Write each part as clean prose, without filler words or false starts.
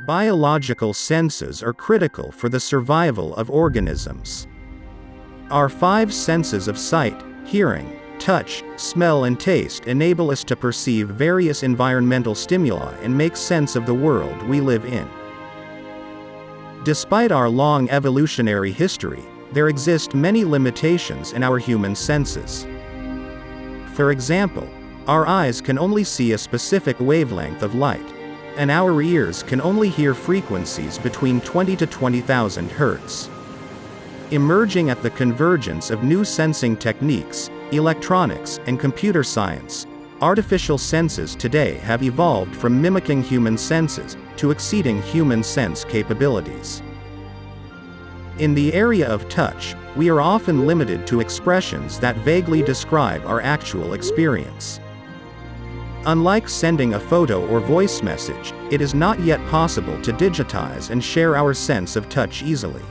Biological senses are critical for the survival of organisms. Our five senses of sight, hearing, touch, smell and taste enable us to perceive various environmental stimuli and make sense of the world we live in. Despite our long evolutionary history, there exist many limitations in our human senses. For example, our eyes can only see a specific wavelength of light, and our ears can only hear frequencies between 20 to 20,000 Hz. Emerging at the convergence of new sensing techniques, electronics, and computer science, artificial senses today have evolved from mimicking human senses to exceeding human sense capabilities. In the area of touch, we are often limited to expressions that vaguely describe our actual experience. Unlike sending a photo or voice message, it is not yet possible to digitize and share our sense of touch easily.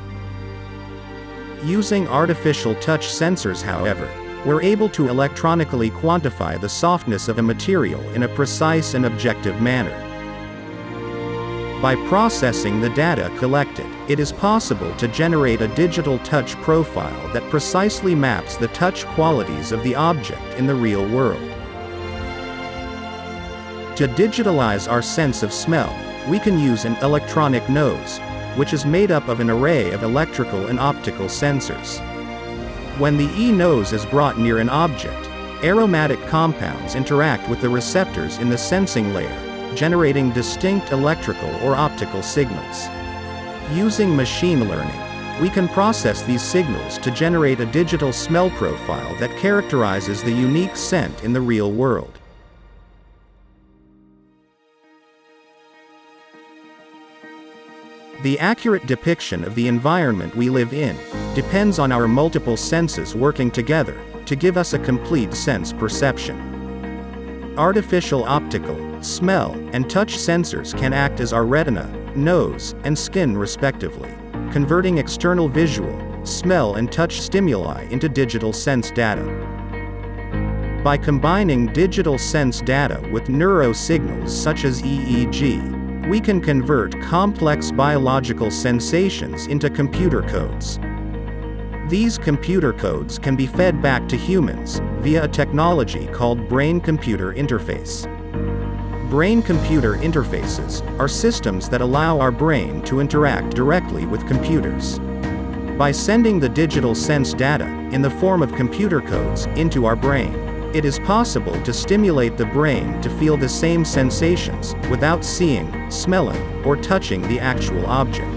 Using artificial touch sensors, however, we're able to electronically quantify the softness of a material in a precise and objective manner. By processing the data collected, it is possible to generate a digital touch profile that precisely maps the touch qualities of the object in the real world. To digitalize our sense of smell, we can use an electronic nose, which is made up of an array of electrical and optical sensors. When the e-nose is brought near an object, aromatic compounds interact with the receptors in the sensing layer, generating distinct electrical or optical signals. Using machine learning, we can process these signals to generate a digital smell profile that characterizes the unique scent in the real world. The accurate depiction of the environment we live in depends on our multiple senses working together to give us a complete sense perception. Artificial optical, smell, and touch sensors can act as our retina, nose, and skin respectively, converting external visual, smell and touch stimuli into digital sense data. By combining digital sense data with neuro signals such as EEG, we can convert complex biological sensations into computer codes. These computer codes can be fed back to humans via a technology called brain-computer interface. Brain-computer interfaces are systems that allow our brain to interact directly with computers. By sending the digital sense data, in the form of computer codes, into our brain, it is possible to stimulate the brain to feel the same sensations without seeing, smelling, or touching the actual object.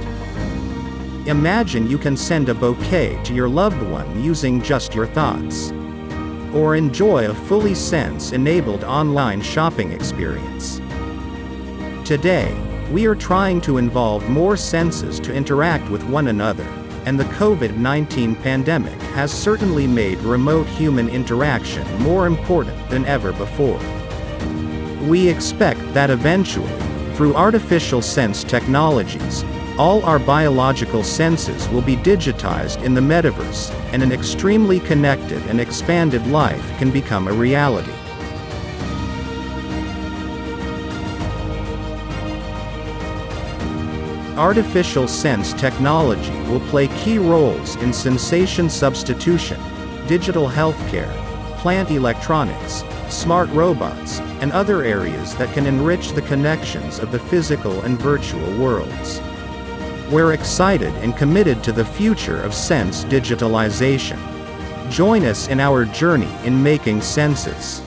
Imagine you can send a bouquet to your loved one using just your thoughts. Or enjoy a fully sense-enabled online shopping experience. Today, we are trying to involve more senses to interact with one another, and the COVID-19 pandemic has certainly made remote human interaction more important than ever before. We expect that eventually, through artificial sense technologies, all our biological senses will be digitized in the metaverse, and an extremely connected and expanded life can become a reality. Artificial sense technology will play key roles in sensation substitution, digital healthcare, plant electronics, smart robots, and other areas that can enrich the connections of the physical and virtual worlds. We're excited and committed to the future of sense digitalization. Join us in our journey in making senses.